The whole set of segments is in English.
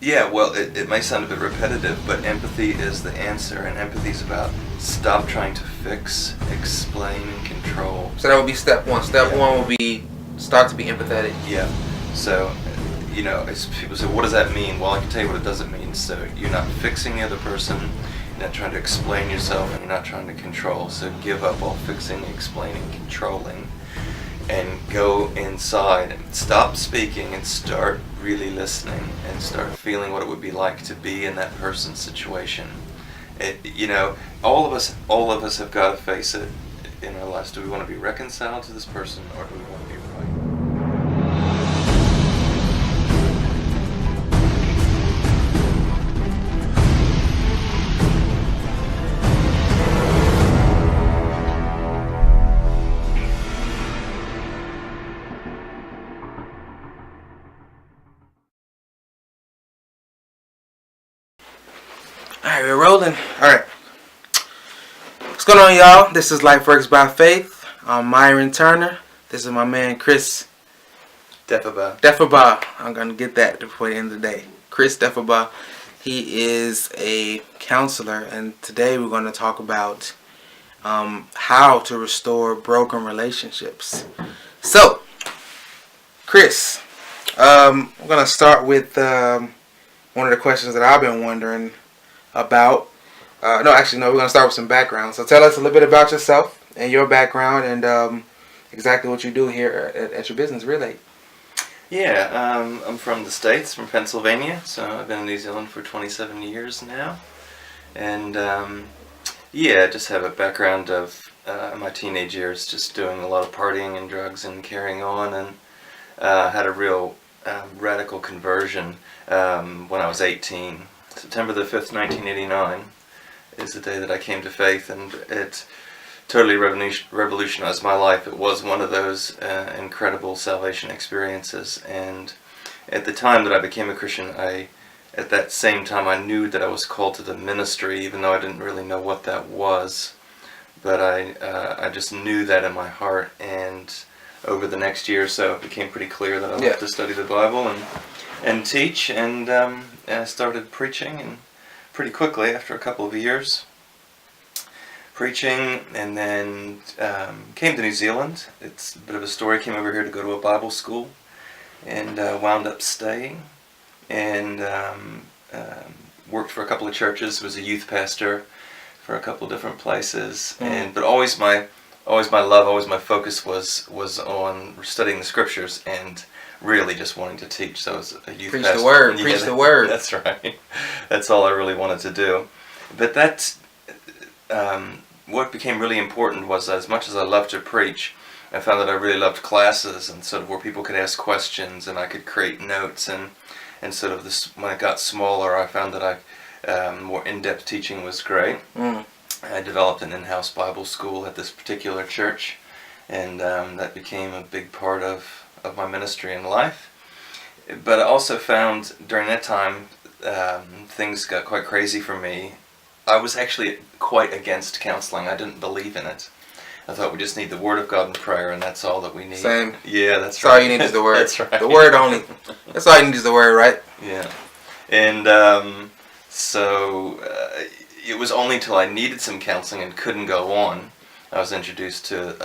Yeah, well, it may sound a bit repetitive, but empathy is the answer, and empathy is about stop trying to fix, explain, and control. So that would be step one. Step Yeah. one would be start to be empathetic. Yeah. So, as people say, what does that mean? Well, I can tell you what it doesn't mean. So you're not fixing the other person, you're not trying to explain yourself, and you're not trying to control. So give up all fixing, explaining, controlling, and go inside and stop speaking and start really listening and start feeling what it would be like to be in that person's situation. All of us have got to face it in our lives. Do we want to be reconciled to this person, or do we want to be right? Alright, we're rolling. Alright. What's going on, y'all? This is Life Works by Faith. I'm Myron Turner. This is my man, Chris Defibaugh. I'm going to get that before the end of the day. Chris Defibaugh. He is a counselor, and today we're going to talk about how to restore broken relationships. So, Chris, I'm going to start with one of the questions that I've been wondering about. We're going to start with some background. So tell us a little bit about yourself and your background and exactly what you do here at your business, really. Yeah, I'm from the States, from Pennsylvania, so I've been in New Zealand for 27 years now. And just have a background of my teenage years just doing a lot of partying and drugs and carrying on, and had a real radical conversion when I was 18. September the 5th, 1989 is the day that I came to faith, and it totally revolutionized my life. It was one of those incredible salvation experiences, and at the time that I became a Christian, at that same time I knew that I was called to the ministry, even though I didn't really know what that was, but I just knew that in my heart, and over the next year or so it became pretty clear that I wanted to study the Bible and teach, and I started preaching, and pretty quickly after a couple of years preaching, and then came to New Zealand. It's a bit of a story. Came over here to go to a Bible school, and wound up staying, and worked for a couple of churches. Was a youth pastor for a couple of different places, but always my love, always my focus was on studying the scriptures and really just wanting to teach. So as a youth pastor, preach the word. That's right. That's all I really wanted to do. But that's what became really important was, as much as I loved to preach, I found that I really loved classes, and sort of where people could ask questions and I could create notes, and sort of this, when it got smaller, I found that more in-depth teaching was great. I developed an in-house Bible school at this particular church, and that became a big part of my ministry and life. But I also found during that time things got quite crazy for me. I was actually quite against counseling. I didn't believe in it. I thought we just need the Word of God and prayer, and that's all that we need. Same. Yeah, that's right. All you need is the Word. That's right. The Word only. That's all you need is the Word, right? Yeah. And it was only until I needed some counseling and couldn't go on, I was introduced to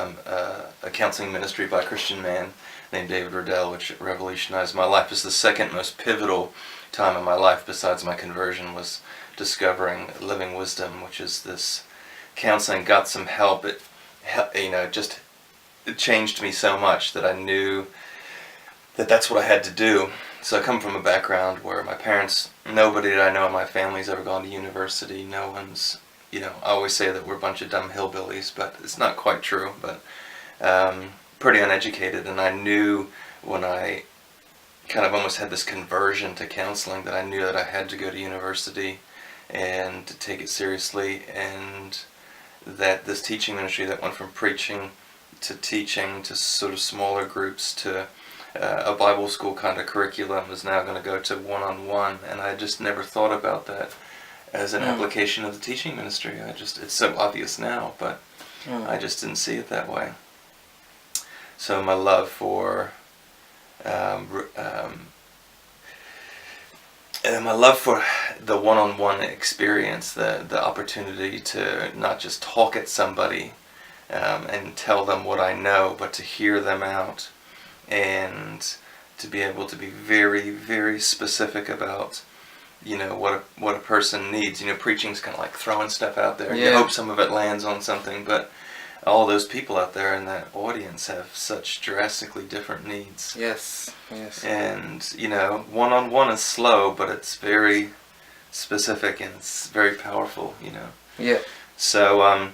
a counseling ministry by a Christian man named David Riddell, which revolutionized my life. It was the second most pivotal time in my life besides my conversion, was discovering Living Wisdom, which is this counseling. Got some help. It changed me so much that I knew that that's what I had to do. So I come from a background where my parents, nobody that I know in my family's ever gone to university. No one's, I always say that we're a bunch of dumb hillbillies, but it's not quite true, but pretty uneducated. And I knew when I kind of almost had this conversion to counseling that I knew that I had to go to university and to take it seriously, and that this teaching ministry that went from preaching to teaching to sort of smaller groups to a Bible school kind of curriculum is now going to go to one-on-one, and I just never thought about that as an application of the teaching ministry. It's so obvious now, but I just didn't see it that way. So my love for my love for the one-on-one experience, the opportunity to not just talk at somebody and tell them what I know, but to hear them out and to be able to be very, very specific about, what a person needs. Preaching's kind of like throwing stuff out there. Yeah. You hope some of it lands on something, but all those people out there in that audience have such drastically different needs. Yes. And, one-on-one is slow, but it's very specific and it's very powerful, Yeah. So,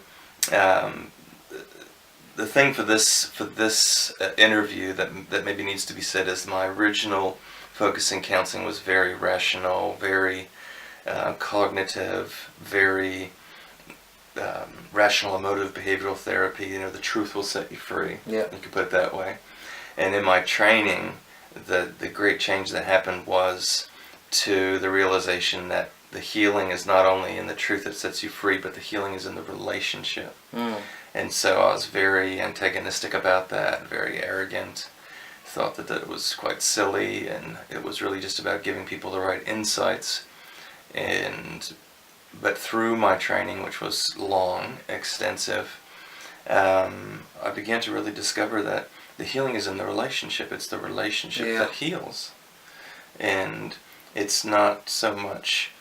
the thing for this interview that maybe needs to be said is my original focus in counseling was very rational, very cognitive, very rational emotive behavioral therapy. The truth will set you free. Yeah. You could put it that way. And in my training, the great change that happened was to the realization that the healing is not only in the truth that sets you free, but the healing is in the relationship. And so I was very antagonistic about that, very arrogant, thought that it was quite silly, and it was really just about giving people the right insights. But through my training, which was long, extensive, I began to really discover that the healing is in the relationship. It's the relationship that heals. And it's not so much...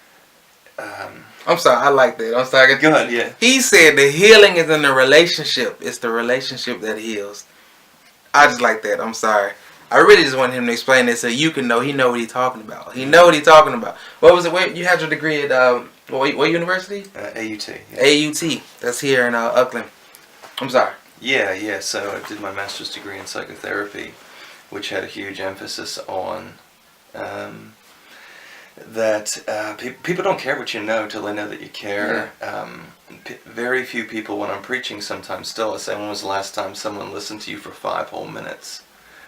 I'm sorry, I like that. I'm sorry. Go ahead, yeah. He said the healing is in the relationship. It's the relationship that heals. I just like that. I'm sorry. I really just want him to explain this so you can know he know what he's talking about. He know what he's talking about. What was it? Where you had your degree at what university? AUT. Yeah. AUT. That's here in Oakland. I'm sorry. Yeah. So I did my master's degree in psychotherapy, which had a huge emphasis on that people don't care what you know till they know that you care. Very few people, when I'm preaching sometimes still, I say, when was the last time someone listened to you for 5 whole minutes?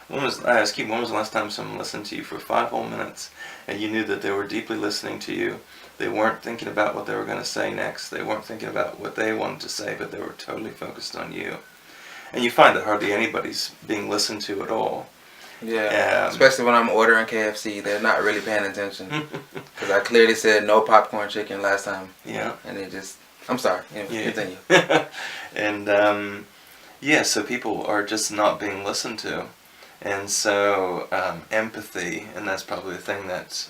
I ask you, when was the last time someone listened to you for 5 whole minutes and you knew that they were deeply listening to you? They weren't thinking about what they were going to say next. They weren't thinking about what they wanted to say, but they were totally focused on you. And you find that hardly anybody's being listened to at all. Yeah, especially when I'm ordering KFC, they're not really paying attention. Because I clearly said no popcorn chicken last time. Yeah. And they just, I'm sorry, continue. And, so people are just not being listened to. And so empathy, and that's probably the thing that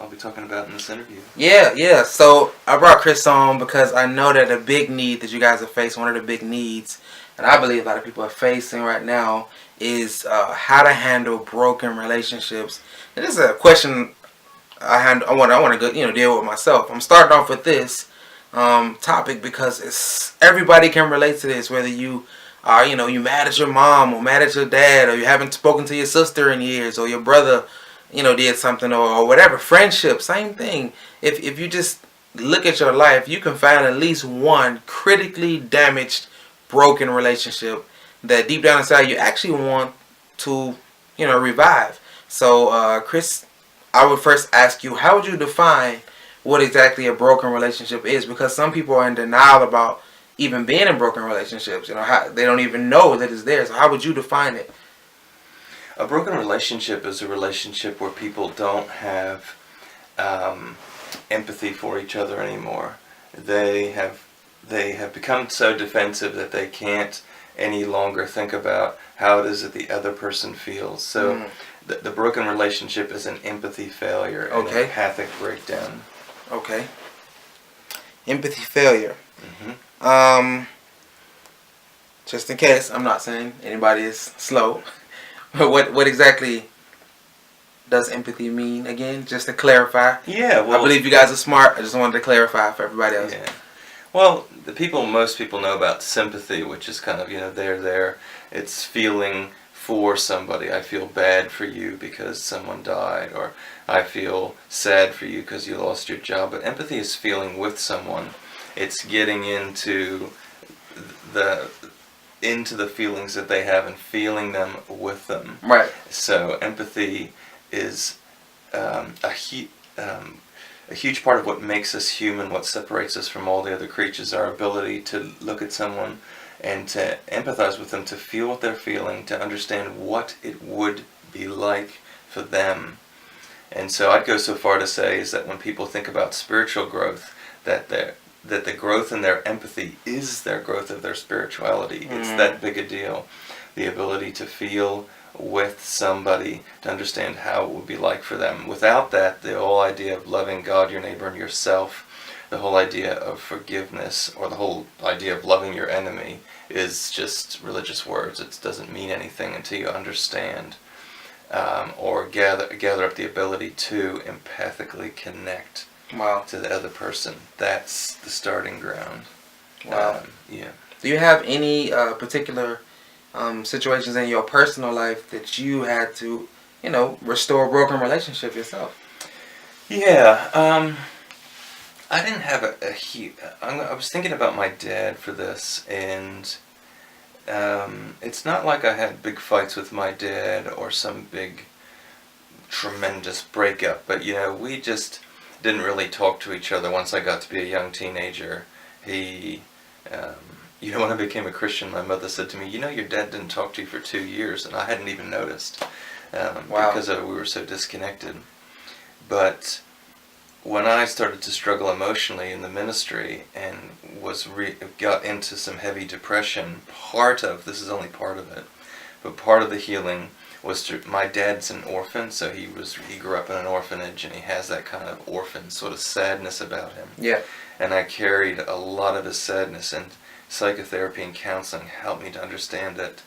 I'll be talking about in this interview. Yeah. So I brought Chris on because I know that a big need that you guys are facing, one of the big needs, and I believe a lot of people are facing right now, is how to handle broken relationships. And this is a question I want to deal with myself. I'm starting off with this topic because everybody can relate to this, whether you are, you mad at your mom or mad at your dad, or you haven't spoken to your sister in years, or your brother, did something, or whatever. Friendship, same thing. If you just look at your life, you can find at least one critically damaged, broken relationship that deep down inside you actually want to, revive. So, Chris, I would first ask you, how would you define what exactly a broken relationship is? Because some people are in denial about even being in broken relationships. They don't even know that it's there. So how would you define it? A broken relationship is a relationship where people don't have empathy for each other anymore. They have become so defensive that they can't any longer think about how it is that the other person feels. So the broken relationship is an empathy failure and an empathic breakdown. Okay. Empathy failure. Just in case, I'm not saying anybody is slow. What exactly does empathy mean again? Just to clarify. Yeah, well, I believe you guys are smart. I just wanted to clarify for everybody else. Yeah. Well, most people know about sympathy, which is kind of, there. It's feeling for somebody. I feel bad for you because someone died, or I feel sad for you because you lost your job. But empathy is feeling with someone. It's getting into the feelings that they have and feeling them with them. Right. So empathy is a huge part of what makes us human, what separates us from all the other creatures, our ability to look at someone and to empathize with them, to feel what they're feeling, to understand what it would be like for them. And so I'd go so far to say is that when people think about spiritual growth, that the growth in their empathy is their growth of their spirituality. It's that big a deal. The ability to feel with somebody, to understand how it would be like for them. Without that, the whole idea of loving God, your neighbor, and yourself, the whole idea of forgiveness, or the whole idea of loving your enemy, is just religious words. It doesn't mean anything until you understand, or gather up the ability to empathically connect to the other person. That's the starting ground. Wow. Yeah. Do you have any particular situations in your personal life that you had to, restore a broken relationship yourself? Yeah. I didn't have a huge... I was thinking about my dad for this, and it's not like I had big fights with my dad or some big, tremendous breakup, but, we just didn't really talk to each other once I got to be a young teenager. He... when I became a Christian, my mother said to me, your dad didn't talk to you for 2 years, and I hadn't even noticed, because we were so disconnected. But when I started to struggle emotionally in the ministry and got into some heavy depression, this is only part of it, but part of the healing was my dad's an orphan, so he grew up in an orphanage, and he has that kind of orphan sort of sadness about him. Yeah. And I carried a lot of his sadness, and psychotherapy and counseling helped me to understand that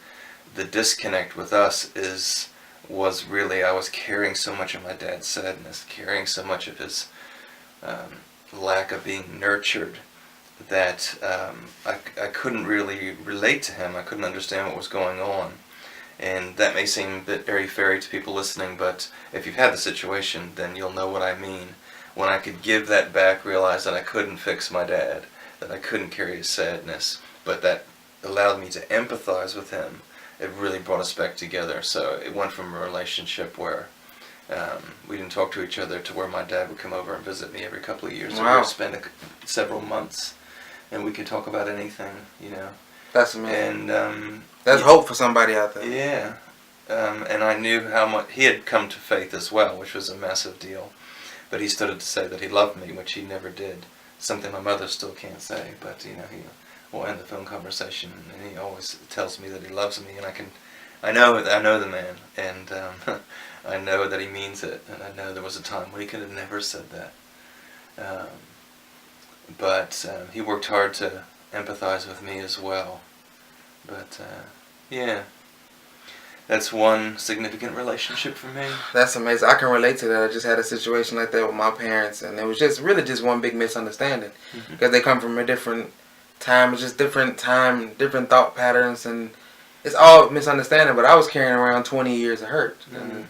the disconnect with us was really, I was carrying so much of my dad's sadness, carrying so much of his lack of being nurtured, that I couldn't really relate to him. I couldn't understand what was going on. And that may seem a bit airy-fairy to people listening, but if you've had the situation, then you'll know what I mean. When I could give that back, realize that I couldn't fix my dad, that I couldn't carry his sadness, but that allowed me to empathize with him, it really brought us back together. So it went from a relationship where we didn't talk to each other to where my dad would come over and visit me every couple of years. Wow. And we would spend several months, and we could talk about anything, That's amazing. And that's hope for somebody out there. Yeah. And I knew how much he had come to faith as well, which was a massive deal. But he started to say that he loved me, which he never did. Something my mother still can't say, but he will end the phone conversation, and he always tells me that he loves me, and I know the man, and I know that he means it, and I know there was a time when he could have never said that. But he worked hard to empathize with me as well. But yeah, that's one significant relationship for me. That's amazing. I can relate to that. I just had a situation like that with my parents, and it was just one big misunderstanding, because they come from a different time, different thought patterns, and it's all misunderstanding. But I was carrying around 20 years of hurt. And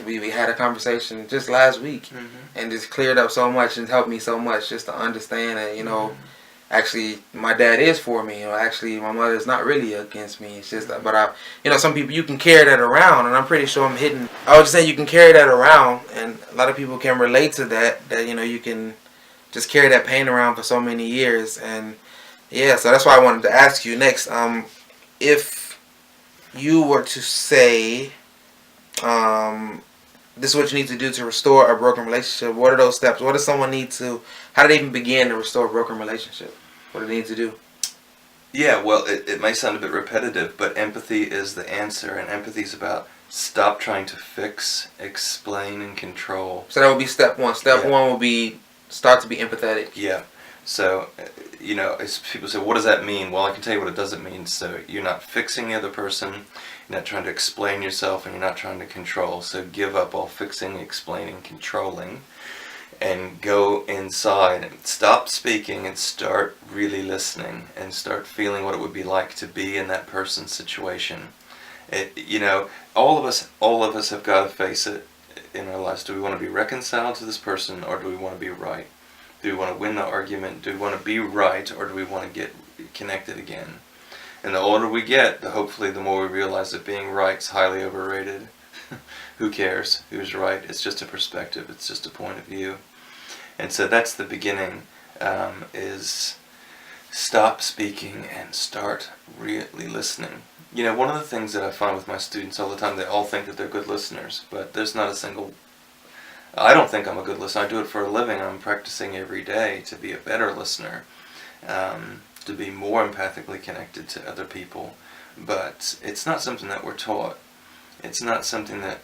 we had a conversation just last week, and just cleared up so much and helped me so much just to understand that, actually my dad is for me. Actually my mother's not really against me. It's just that, but some people, you can carry that around, and I'm pretty sure I'm hitting. I was just saying, you can carry that around, and a lot of people can relate to that you can just carry that pain around for so many years. And yeah, so that's why I wanted to ask you next, if you were to say, this is what you need to do to restore a broken relationship, what are those steps? What does someone need to, how do they even begin to restore a broken relationship? What do they need to do? Yeah, well, it may sound a bit repetitive, but empathy is the answer, and empathy is about stop trying to fix, explain, and control. So that would be step one. Step one will be start to be empathetic. Yeah. So, as people say, what does that mean? Well, I can tell you what it doesn't mean. So you're not fixing the other person, you're not trying to explain yourself, and you're not trying to control. So give up all fixing, explaining, controlling, and go inside and stop speaking and start really listening and start feeling what it would be like to be in that person's situation. All of us have got to face it in our lives. Do we want to be reconciled to this person, or do we want to be right? Do we want to win the argument? Do we want to be right, or do we want to get connected again? And the older we get, hopefully the more we realize that being right is highly overrated. Who cares who's right? It's just a perspective. It's just a point of view. And so that's the beginning, is stop speaking and start really listening. One of the things that I find with my students all the time, they all think that they're good listeners, but there's not a single I don't think I'm a good listener. I do it for a living. I'm practicing every day to be a better listener, to be more empathically connected to other people. But it's not something that we're taught. It's not something that,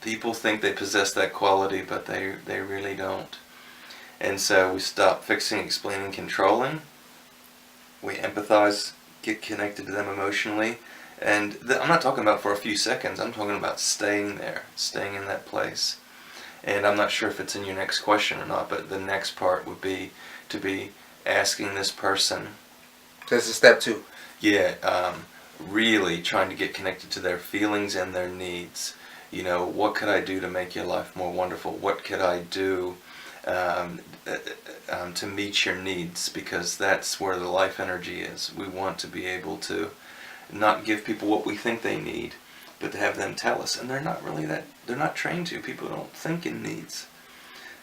people think they possess that quality, but they really don't. And so we stop fixing, explaining, controlling. We empathize, get connected to them emotionally. And I'm not talking about for a few seconds. I'm talking about staying there, staying in that place. And I'm not sure if it's in your next question or not, but the next part would be to be asking this person. This is step 2. Yeah, really trying to get connected to their feelings and their needs. What could I do to make your life more wonderful? What could I do to meet your needs? Because that's where the life energy is. We want to be able to not give people what we think they need, but to have them tell us. And they're not really they're not trained to. People don't think in needs.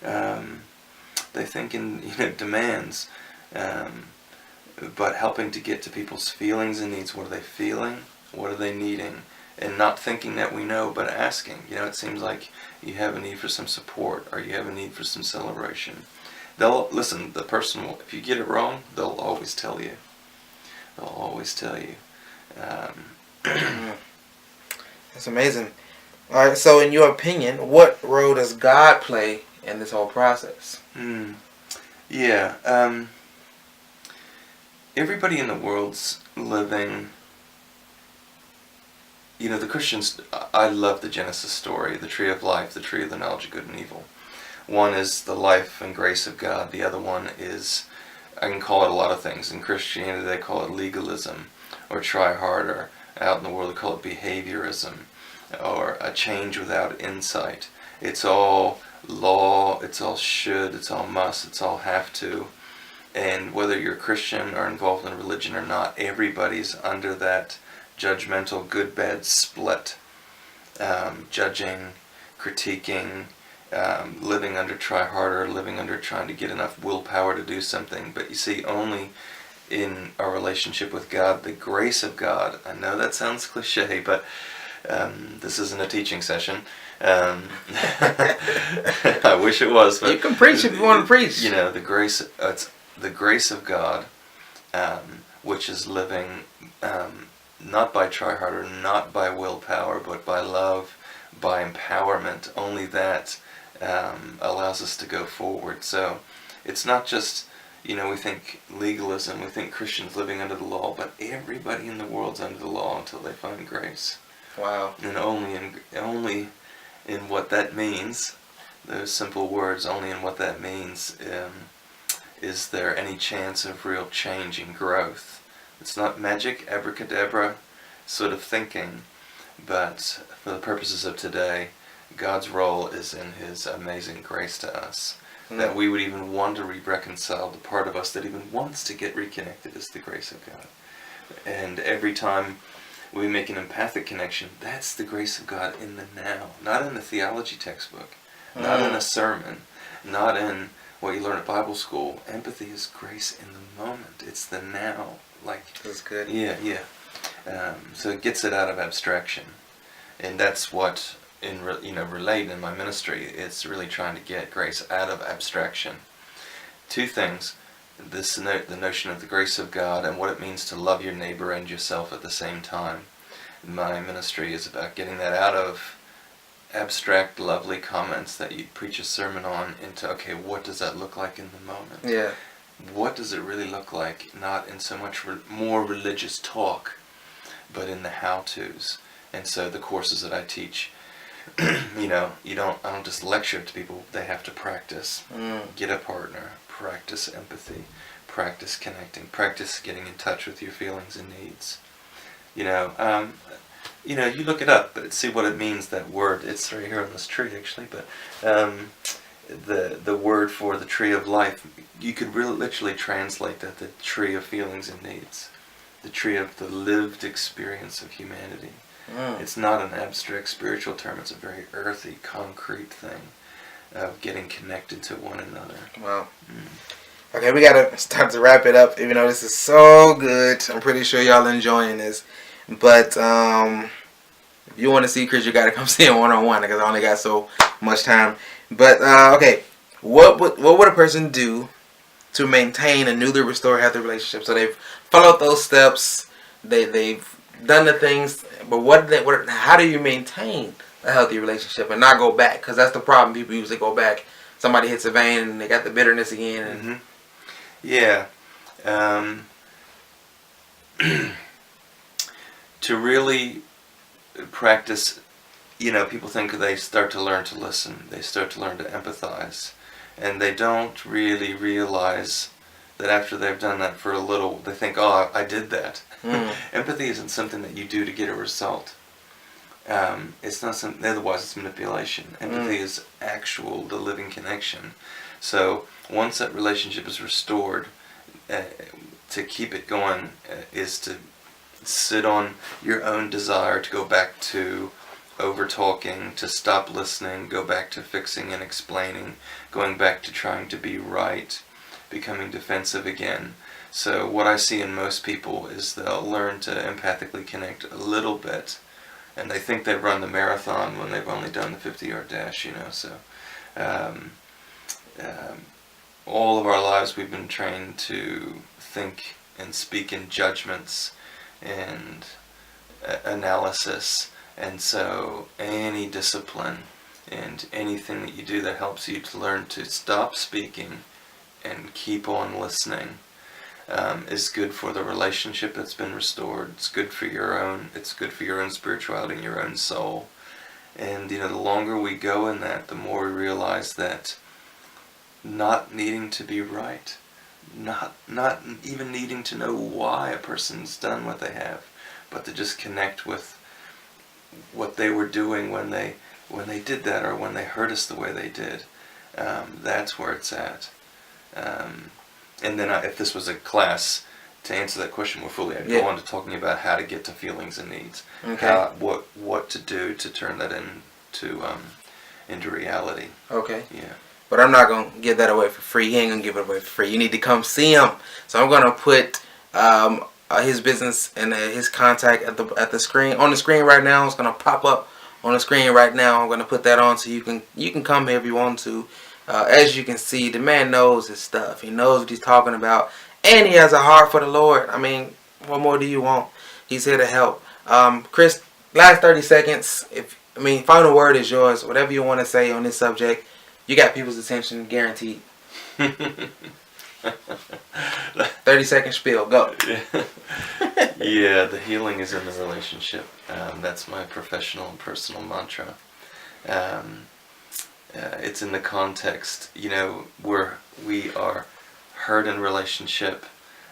They think in demands. But helping to get to people's feelings and needs. What are they feeling? What are they needing? And not thinking that we know, but asking. It seems like you have a need for some support, or you have a need for some celebration. Listen, the person will, if you get it wrong, they'll always tell you. They'll always tell you. That's amazing. All right, so in your opinion, what role does God play in this whole process? Yeah. Everybody in the world's living. The Christians, I love the Genesis story, the tree of life, the tree of the knowledge of good and evil. One is the life and grace of God. The other one is, I can call it a lot of things. In Christianity, they call it legalism, or try harder. Out in the world, they call it behaviorism, or a change without insight. It's all law, it's all should, it's all must, it's all have to. And whether you're a Christian or involved in religion or not, everybody's under that judgmental good-bad split. Judging, critiquing, living under try harder, living under trying to get enough willpower to do something. But you see, only in our relationship with God, the grace of God, I know that sounds cliche, but this isn't a teaching session. I wish it was. But you can preach if you want to preach. The grace, it's the grace of God, which is living not by try harder, not by willpower, but by love, by empowerment. Only that allows us to go forward. So it's not just, we think legalism, we think Christians living under the law, but everybody in the world's under the law until they find grace. Wow. And only in what that means, those simple words, only in what that means, is there any chance of real change and growth. It's not magic, abracadabra sort of thinking, but for the purposes of today, God's role is in His amazing grace to us. That we would even want to reconcile. The part of us that even wants to get reconnected is the grace of God. And every time we make an empathic connection, that's the grace of God in the now. Not in the theology textbook, not in a sermon, not in what you learn at Bible school. Empathy is grace in the moment. It's the now. That's good. Yeah. So it gets it out of abstraction. And that's what, relate in my ministry, it's really trying to get grace out of abstraction. 2 things. The notion of the grace of God and what it means to love your neighbor and yourself at the same time. My ministry is about getting that out of abstract, lovely comments that you preach a sermon on into, okay, what does that look like in the moment? Yeah. What does it really look like? Not in so much more religious talk, but in the how-tos. And so the courses that I teach, I don't just lecture to people. They have to practice. Get a partner. Practice empathy. Practice connecting. Practice getting in touch with your feelings and needs. You look it up, but see what it means, that word. It's right here on this tree, actually, but the word for the tree of life, you could really literally translate that, the tree of feelings and needs. The tree of the lived experience of humanity. It's not an abstract spiritual term, it's a very earthy, concrete thing of getting connected to one another. Wow. Okay, we gotta start to wrap it up, even though this is so good. I'm pretty sure y'all enjoying this. But If you want to see Chris, you got to come see him one-on-one because I only got so much time. But, okay, what would a person do to maintain a newly restored healthy relationship? So they've followed those steps, they've done the things, but how do you maintain a healthy relationship and not go back? Because that's the problem. People usually go back. Somebody hits a vein and they got the bitterness again. And Yeah. To really practice, people think they start to learn to listen. They start to learn to empathize. And they don't really realize that after they've done that for a little, they think, oh, I did that. Empathy isn't something that you do to get a result. It's not something, otherwise it's manipulation. Empathy is the living connection. So once that relationship is restored, to keep it going is to sit on your own desire to go back to over-talking, to stop listening, go back to fixing and explaining, going back to trying to be right, becoming defensive again. So what I see in most people is they'll learn to empathically connect a little bit, and they think they've run the marathon when they've only done the 50-yard dash, So all of our lives we've been trained to think and speak in judgments and analysis, and so any discipline and anything that you do that helps you to learn to stop speaking and keep on listening is good for the relationship that's been restored. It's good for your own spirituality and your own soul. And the longer we go in that, the more we realize that not needing to be right, not even needing to know why a person's done what they have, but to just connect with what they were doing when they did that, or when they hurt us the way they did. That's where it's at. And then if this was a class, to answer that question more fully, I'd go on to talking about how to get to feelings and needs. Okay. What to do to turn that into reality. Okay. Yeah. But I'm not going to give that away for free. He ain't going to give it away for free. You need to come see him. So I'm going to put his business and his contact at the screen, on the screen right now. It's going to pop up on the screen right now. I'm going to put that on so you can come here if you want to. As you can see, the man knows his stuff. He knows what he's talking about. And he has a heart for the Lord. I mean, what more do you want? He's here to help. Chris, last 30 seconds. Final word is yours. Whatever you want to say on this subject. You got people's attention guaranteed. 30-second spiel. Go. Yeah, the healing is in the relationship. That's my professional and personal mantra. It's in the context, we are hurt in relationship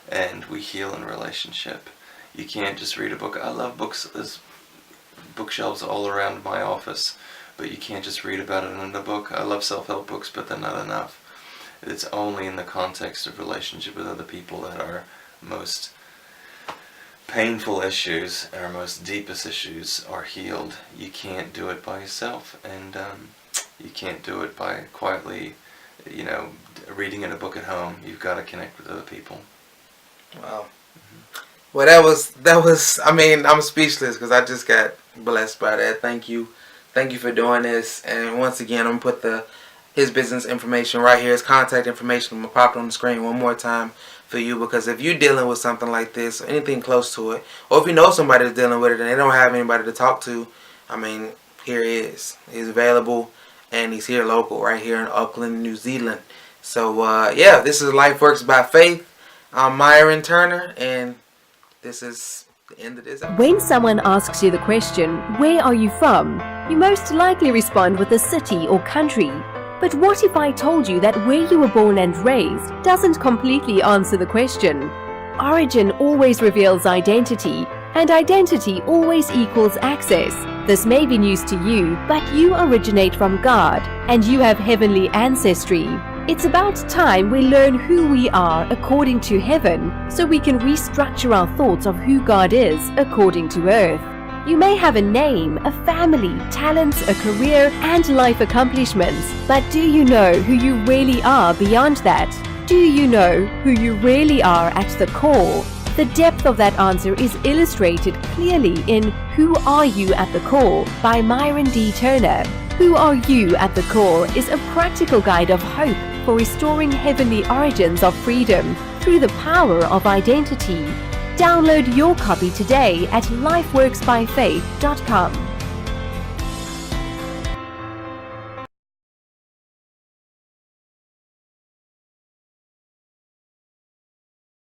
and we heal in relationship. You can't just read a book. I love books. There's bookshelves all around my office, but you can't just read about it in a book. I love self-help books, but they're not enough. It's only in the context of relationship with other people that our most painful issues, our most deepest issues are healed. You can't do it by yourself, and you can't do it by quietly, reading in a book at home. You've got to connect with other people. Wow. Mm-hmm. Well, that was. I'm speechless because I just got blessed by that. Thank you for doing this. And once again, I'm gonna put his business information right here, his contact information. I'm gonna pop it on the screen one more time for you, because if you're dealing with something like this or anything close to it, or if you know somebody that's dealing with it and they don't have anybody to talk to, here he is. He's available, and he's here local, right here in Auckland, New Zealand. So this is Life Works by Faith. I'm Myron Turner, and this is the end of this episode. When someone asks you the question, "Where are you from?" you most likely respond with a city or country. But what if I told you that where you were born and raised doesn't completely answer the question? Origin always reveals identity, and identity always equals access. This may be news to you, but you originate from God, and you have heavenly ancestry. It's about time we learn who we are according to heaven, so we can restructure our thoughts of who God is according to earth. You may have a name, a family, talents, a career, and life accomplishments, but do you know who you really are beyond that? Do you know who you really are at the core? The depth of that answer is illustrated clearly in Who Are You at the Core by Myron D. Turner. Who Are You at the Core is a practical guide of hope for restoring heavenly origins of freedom through the power of identity. Download your copy today at lifeworksbyfaith.com.